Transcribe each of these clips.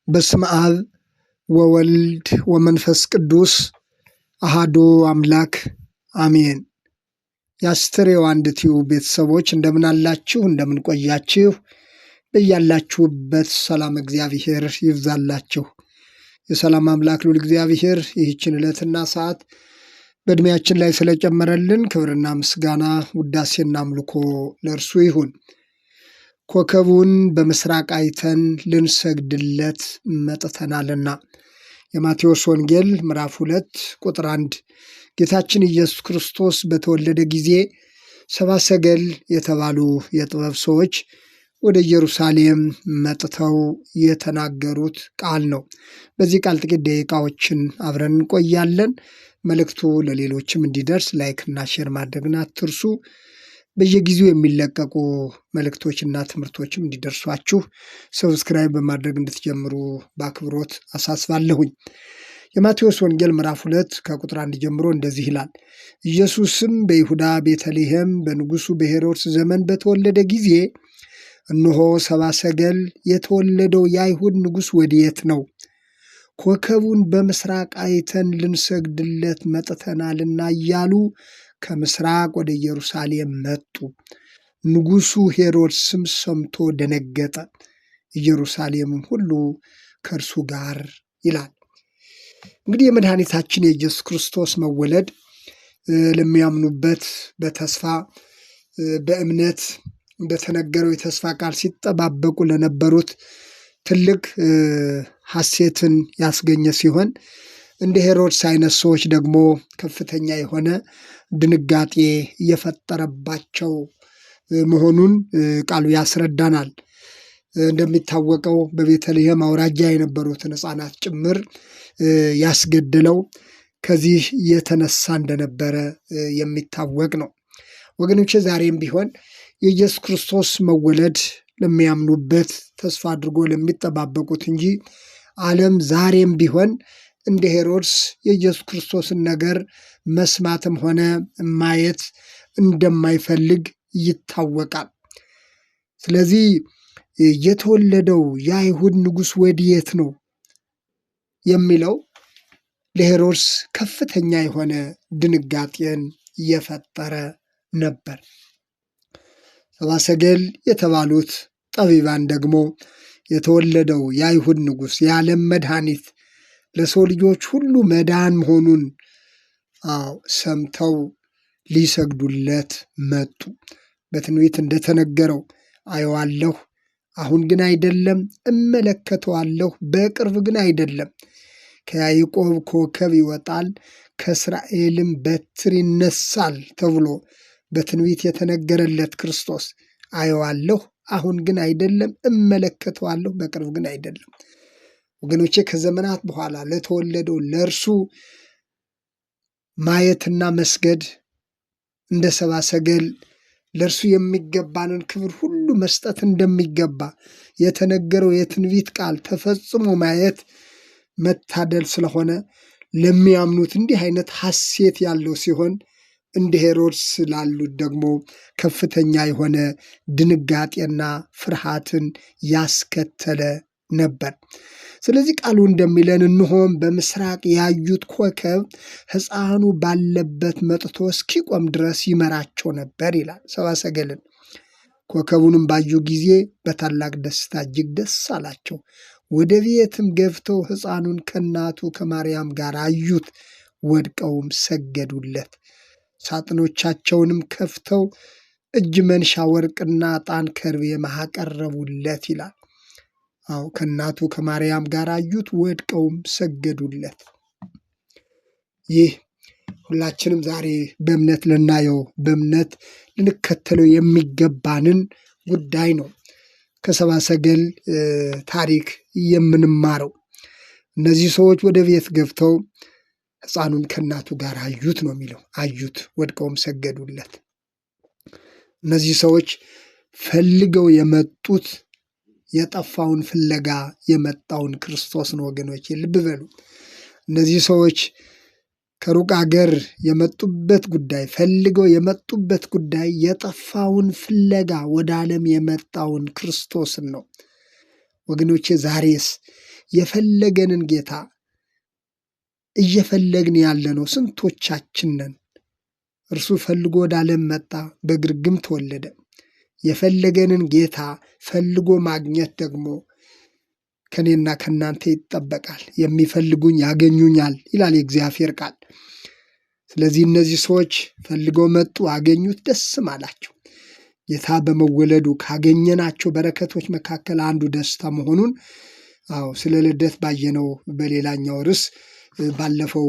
በስመ አብ ወወልድ ወመንፈስ ቅዱስ አሃዱ አምላክ አሜን። የአስተርእዮ አንድ ቲዩብ ቤተሰቦች እንደምን አላችሁ? እንደምን ቆያችሁ? በያላችሁበት ሰላም እግዚአብሔር ይብዛላችሁ። የሰላም አምላክ ልዑል እግዚአብሔር ይህችን ዕለትና ሰዓት በዕድሜያችን ላይ ስለጨመረልን ክብርና ምስጋና ውዳሴና አምልኮ ለእርሱ ይሁን። ኮከቡን በምስራቅ አይተን ልንሰግድለት መጥተናልና። የማቴዎስ ወንጌል ምዕራፍ 2 ቁጥር 1። ጌታችን ኢየሱስ ክርስቶስ በተወለደ ጊዜ ሰብአ ሰገል የተባሉ የጥበብ ሰዎች ወደ ኢየሩሳሌም መጥተው የተናገሩት ቃል ነው። በዚህ ቃል ጥቂት ደቂቃዎችን አብረን እንቆያለን። መልእክቱ ለሌሎችም እንዲደርስ ላይክና ሼር ማድረግን አትርሱ። በየጊዜው የሚለቀቁ መልእክቶችና ትምህርቶችም እንዲደርሷችሁ ሰብስክራይብ በማድረግ እንድትጀምሩ በአክብሮት አሳስባለሁኝ። የማቴዎስ ወንጌል ምዕራፍ 2 ከቁጥር 1 ጀምሮ እንደዚህ ይላል። ኢየሱስም በይሁዳ ቤተልሔም በንጉሡ በሄሮድስ ዘመን በተወለደ ጊዜ እነሆ ሰብአ ሰገል የተወለደው የአይሁድ ንጉሥ ወዴት ነው? ኮከቡን በምስራቅ አይተን ልንሰግድለት መጥተናልና እያሉ ከምስራቅ ወደ ኢየሩሳሌም መጡ። ንጉሡ ሄሮድስም ሰምቶ ደነገጠ፣ ኢየሩሳሌምም ሁሉ ከእርሱ ጋር ይላል። እንግዲህ የመድኃኒታችን የኢየሱስ ክርስቶስ መወለድ ለሚያምኑበት በተስፋ በእምነት እንደተነገረው የተስፋ ቃል ሲጠባበቁ ለነበሩት ትልቅ ሐሴትን ያስገኘ ሲሆን እንደ ሄሮድስ አይነት ሰዎች ደግሞ ከፍተኛ የሆነ ድንጋጤ እየፈጠረባቸው መሆኑን ቃሉ ያስረዳናል። እንደሚታወቀው በቤተልሔም አውራጃ የነበሩትን ሕፃናት ጭምር ያስገደለው ከዚህ የተነሳ እንደነበረ የሚታወቅ ነው። ወገኖቼ ዛሬም ቢሆን የኢየሱስ ክርስቶስ መወለድ ለሚያምኑበት ተስፋ አድርጎ ለሚጠባበቁት እንጂ ዓለም ዛሬም ቢሆን እንደ ሄሮድስ የኢየሱስ ክርስቶስን ነገር መስማትም ሆነ ማየት እንደማይፈልግ ይታወቃል። ስለዚህ የተወለደው የአይሁድ ንጉሥ ወዴት ነው የሚለው ለሄሮድስ ከፍተኛ የሆነ ድንጋጤን እየፈጠረ ነበር። ሰብአ ሰገል የተባሉት ጠቢባን ደግሞ የተወለደው የአይሁድ ንጉሥ የዓለም መድኃኒት ለሰው ልጆች ሁሉ መዳን መሆኑን ሰምተው ሊሰግዱለት መጡ። በትንቢት እንደተነገረው አየዋለሁ፣ አሁን ግን አይደለም፣ እመለከተዋለሁ፣ በቅርብ ግን አይደለም። ከያዕቆብ ኮከብ ይወጣል፣ ከእስራኤልም በትር ይነሳል ተብሎ በትንቢት የተነገረለት ክርስቶስ አየዋለሁ፣ አሁን ግን አይደለም፣ እመለከተዋለሁ፣ በቅርብ ግን አይደለም። ወገኖቼ ከዘመናት በኋላ ለተወለደው ለእርሱ ማየትና መስገድ እንደ ሰብአ ሰገል ለእርሱ የሚገባንን ክብር ሁሉ መስጠት እንደሚገባ የተነገረው የትንቢት ቃል ተፈጽሞ ማየት መታደል ስለሆነ ለሚያምኑት እንዲህ አይነት ሐሴት ያለው ሲሆን እንደ ሄሮድስ ላሉት ደግሞ ከፍተኛ የሆነ ድንጋጤና ፍርሃትን ያስከተለ ነበር። ስለዚህ ቃሉ እንደሚለን እንሆም በምስራቅ ያዩት ኮከብ ሕፃኑ ባለበት መጥቶ እስኪቆም ድረስ ይመራቸው ነበር ይላል። ሰብአ ሰገልን ኮከቡንም ባዩ ጊዜ በታላቅ ደስታ እጅግ ደስ አላቸው። ወደ ቤትም ገብተው ሕፃኑን ከእናቱ ከማርያም ጋር አዩት፣ ወድቀውም ሰገዱለት። ሳጥኖቻቸውንም ከፍተው እጅ መንሻ ወርቅና ዕጣን ከርቤም አቀረቡለት ይላል። ከእናቱ ከማርያም ጋር አዩት፣ ወድቀውም ሰገዱለት። ይህ ሁላችንም ዛሬ በእምነት ልናየው በእምነት ልንከተለው የሚገባንን ጉዳይ ነው። ከሰብአ ሰገል ታሪክ የምንማረው እነዚህ ሰዎች ወደ ቤት ገብተው ሕፃኑን ከእናቱ ጋር አዩት ነው የሚለው። አዩት፣ ወድቀውም ሰገዱለት። እነዚህ ሰዎች ፈልገው የመጡት የጠፋውን ፍለጋ የመጣውን ክርስቶስ ነው። ወገኖች ልብ በሉ። እነዚህ ሰዎች ከሩቅ አገር የመጡበት ጉዳይ ፈልገው የመጡበት ጉዳይ የጠፋውን ፍለጋ ወደ ዓለም የመጣውን ክርስቶስን ነው። ወገኖቼ ዛሬስ የፈለገንን ጌታ እየፈለግን ያለነው ስንቶቻችን ነን? እርሱ ፈልጎ ወደ ዓለም መጣ፣ በግርግም ተወለደ። የፈለገንን ጌታ ፈልጎ ማግኘት ደግሞ ከኔና ከእናንተ ይጠበቃል። የሚፈልጉኝ ያገኙኛል ይላል የእግዚአብሔር ቃል። ስለዚህ እነዚህ ሰዎች ፈልገው መጡ፣ አገኙት፣ ደስም አላቸው። ጌታ በመወለዱ ካገኘናቸው በረከቶች መካከል አንዱ ደስታ መሆኑን ስለ ልደት ባየነው በሌላኛው ርዕስ ባለፈው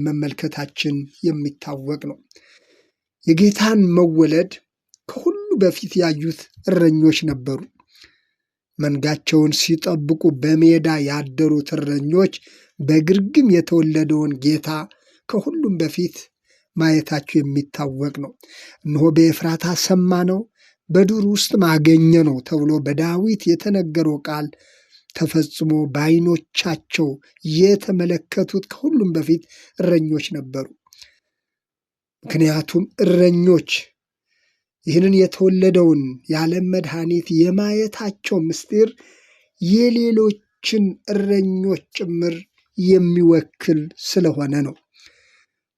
መመልከታችን የሚታወቅ ነው። የጌታን መወለድ ከሁሉ በፊት ያዩት እረኞች ነበሩ። መንጋቸውን ሲጠብቁ በሜዳ ያደሩት እረኞች በግርግም የተወለደውን ጌታ ከሁሉም በፊት ማየታቸው የሚታወቅ ነው። እነሆ በኤፍራታ ሰማነው፣ በዱር ውስጥ አገኘነው ተብሎ በዳዊት የተነገረው ቃል ተፈጽሞ በዓይኖቻቸው የተመለከቱት ከሁሉም በፊት እረኞች ነበሩ። ምክንያቱም እረኞች ይህንን የተወለደውን የዓለም መድኃኒት የማየታቸው ምስጢር የሌሎችን እረኞች ጭምር የሚወክል ስለሆነ ነው።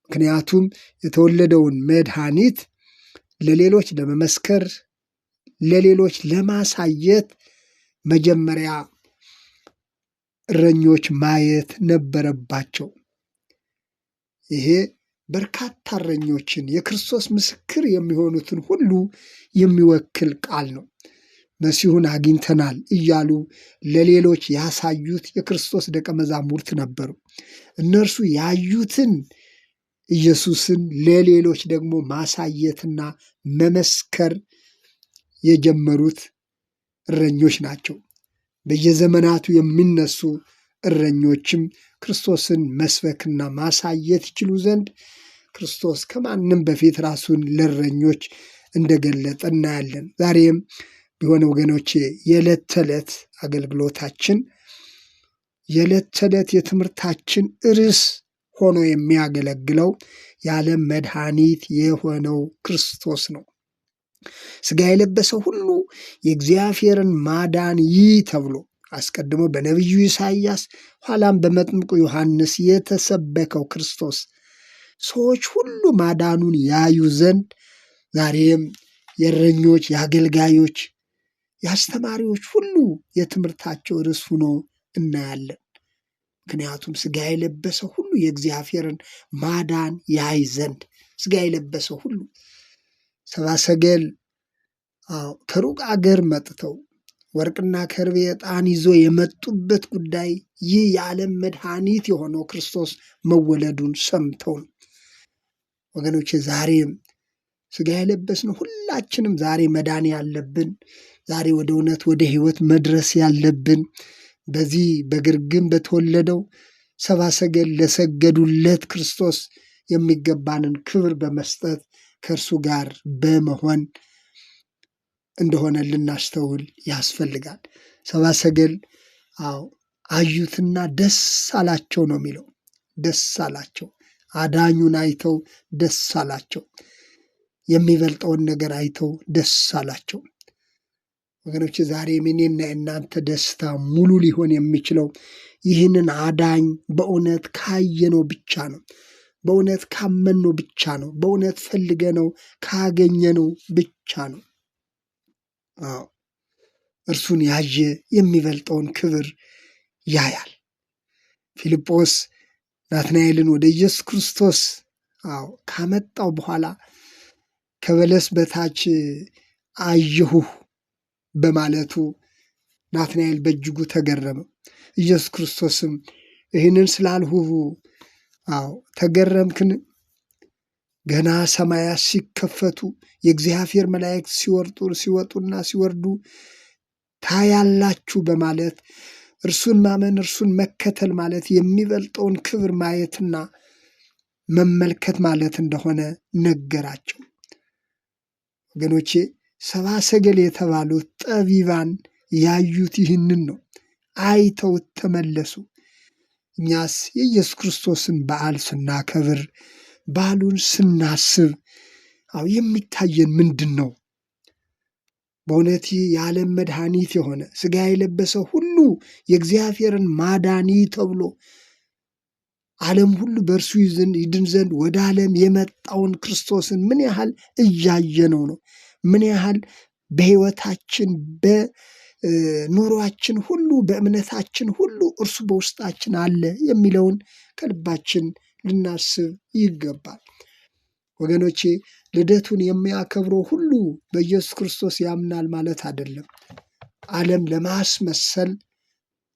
ምክንያቱም የተወለደውን መድኃኒት ለሌሎች ለመመስከር፣ ለሌሎች ለማሳየት መጀመሪያ እረኞች ማየት ነበረባቸው። ይሄ በርካታ እረኞችን የክርስቶስ ምስክር የሚሆኑትን ሁሉ የሚወክል ቃል ነው። መሲሁን አግኝተናል እያሉ ለሌሎች ያሳዩት የክርስቶስ ደቀ መዛሙርት ነበሩ። እነርሱ ያዩትን ኢየሱስን ለሌሎች ደግሞ ማሳየትና መመስከር የጀመሩት እረኞች ናቸው። በየዘመናቱ የሚነሱ እረኞችም ክርስቶስን መስበክና ማሳየት ይችሉ ዘንድ ክርስቶስ ከማንም በፊት ራሱን ለእረኞች እንደገለጠ እናያለን። ዛሬም ቢሆን ወገኖቼ የዕለት ተዕለት አገልግሎታችን የዕለት ተዕለት የትምህርታችን ርዕስ ሆኖ የሚያገለግለው የዓለም መድኃኒት የሆነው ክርስቶስ ነው። ሥጋ የለበሰው ሁሉ የእግዚአብሔርን ማዳን ይህ ተብሎ አስቀድሞ በነቢዩ ኢሳይያስ ኋላም በመጥምቁ ዮሐንስ የተሰበከው ክርስቶስ ሰዎች ሁሉ ማዳኑን ያዩ ዘንድ ዛሬም የእረኞች፣ የአገልጋዮች፣ የአስተማሪዎች ሁሉ የትምህርታቸው ርዕስ ሆኖ እናያለን። ምክንያቱም ሥጋ የለበሰው ሁሉ የእግዚአብሔርን ማዳን ያይ ዘንድ ሥጋ የለበሰው ሁሉ ሰብአ ሰገል ከሩቅ አገር መጥተው ወርቅና ከርቤ ዕጣን ይዞ የመጡበት ጉዳይ ይህ የዓለም መድኃኒት የሆነው ክርስቶስ መወለዱን ሰምተው ነው። ወገኖቼ ዛሬም ሥጋ የለበስነው ሁላችንም ዛሬ መዳን ያለብን፣ ዛሬ ወደ እውነት ወደ ሕይወት መድረስ ያለብን በዚህ በግርግም በተወለደው ሰብአ ሰገል ለሰገዱለት ክርስቶስ የሚገባንን ክብር በመስጠት ከእርሱ ጋር በመሆን እንደሆነ ልናስተውል ያስፈልጋል። ሰብአ ሰገል አዩትና ደስ አላቸው ነው የሚለው። ደስ አላቸው፣ አዳኙን አይተው ደስ አላቸው። የሚበልጠውን ነገር አይተው ደስ አላቸው። ወገኖች ዛሬ የኔና የእናንተ ደስታ ሙሉ ሊሆን የሚችለው ይህንን አዳኝ በእውነት ካየነው ብቻ ነው። በእውነት ካመንነው ብቻ ነው። በእውነት ፈልገነው ካገኘነው ብቻ ነው። እርሱን ያየ የሚበልጠውን ክብር ያያል። ፊልጶስ ናትናኤልን ወደ ኢየሱስ ክርስቶስ ካመጣው በኋላ ከበለስ በታች አየሁህ በማለቱ ናትናኤል በእጅጉ ተገረመ። ኢየሱስ ክርስቶስም ይህንን ስላልሁህ ተገረምክን? ገና ሰማያት ሲከፈቱ የእግዚአብሔር መላእክት ሲወጡና ሲወርዱ ታያላችሁ በማለት እርሱን ማመን እርሱን መከተል ማለት የሚበልጠውን ክብር ማየትና መመልከት ማለት እንደሆነ ነገራቸው። ወገኖቼ ሰብአ ሰገል የተባሉት ጠቢባን ያዩት ይህንን ነው። አይተው ተመለሱ። እኛስ የኢየሱስ ክርስቶስን በዓል ስናከብር በዓሉን ስናስብ የሚታየን ምንድን ነው? በእውነት የዓለም መድኃኒት የሆነ ሥጋ የለበሰ ሁሉ የእግዚአብሔርን ማዳን ተብሎ ዓለም ሁሉ በእርሱ ይድን ዘንድ ወደ ዓለም የመጣውን ክርስቶስን ምን ያህል እያየነው ነው? ምን ያህል በሕይወታችን በኑሯችን ሁሉ በእምነታችን ሁሉ እርሱ በውስጣችን አለ የሚለውን ከልባችን ልናስብ ይገባል። ወገኖቼ ልደቱን የሚያከብረው ሁሉ በኢየሱስ ክርስቶስ ያምናል ማለት አይደለም። ዓለም ለማስመሰል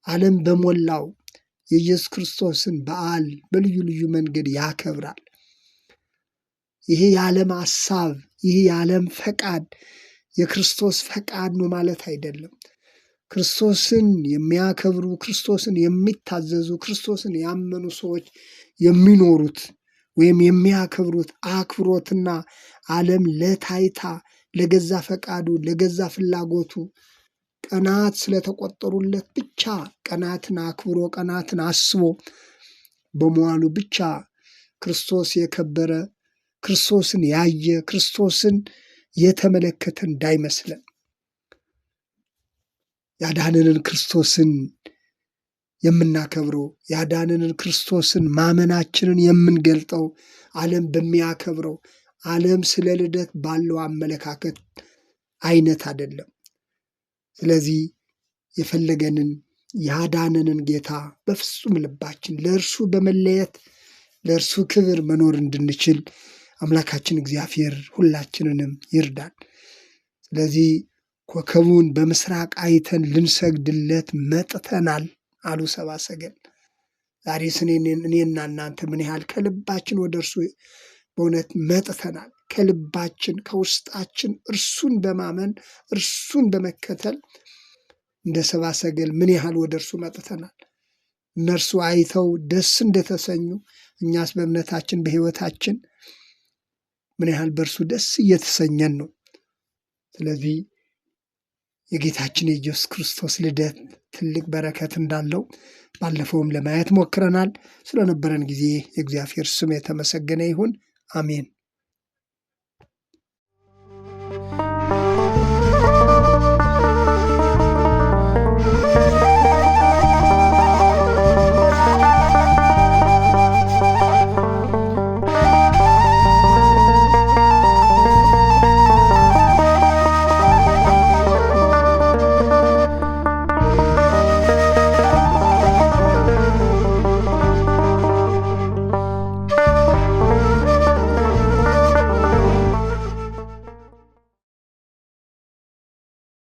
ዓለም በሞላው የኢየሱስ ክርስቶስን በዓል በልዩ ልዩ መንገድ ያከብራል። ይሄ የዓለም ሐሳብ፣ ይሄ የዓለም ፈቃድ የክርስቶስ ፈቃድ ነው ማለት አይደለም። ክርስቶስን የሚያከብሩ፣ ክርስቶስን የሚታዘዙ፣ ክርስቶስን ያመኑ ሰዎች የሚኖሩት ወይም የሚያከብሩት አክብሮትና ዓለም ለታይታ ለገዛ ፈቃዱ ለገዛ ፍላጎቱ ቀናት ስለተቆጠሩለት ብቻ ቀናትን አክብሮ ቀናትን አስቦ በመዋሉ ብቻ ክርስቶስ የከበረ ክርስቶስን ያየ ክርስቶስን የተመለከተ እንዳይመስለን። ያዳነንን ክርስቶስን የምናከብረው ያዳነንን ክርስቶስን ማመናችንን የምንገልጠው ዓለም በሚያከብረው ዓለም ስለ ልደት ባለው አመለካከት አይነት አይደለም። ስለዚህ የፈለገንን ያዳነንን ጌታ በፍጹም ልባችን ለእርሱ በመለየት ለእርሱ ክብር መኖር እንድንችል አምላካችን እግዚአብሔር ሁላችንንም ይርዳን። ስለዚህ ኮከቡን በምስራቅ አይተን ልንሰግድለት መጥተናል አሉ ሰብአ ሰገል። ዛሬስ እኔና እናንተ ምን ያህል ከልባችን ወደ እርሱ በእውነት መጥተናል? ከልባችን ከውስጣችን እርሱን በማመን እርሱን በመከተል እንደ ሰብአ ሰገል ምን ያህል ወደ እርሱ መጥተናል? እነርሱ አይተው ደስ እንደተሰኙ እኛስ በእምነታችን በሕይወታችን ምን ያህል በእርሱ ደስ እየተሰኘን ነው? ስለዚህ የጌታችን የኢየሱስ ክርስቶስ ልደት ትልቅ በረከት እንዳለው ባለፈውም ለማየት ሞክረናል። ስለነበረን ጊዜ የእግዚአብሔር ስም የተመሰገነ ይሁን። አሜን።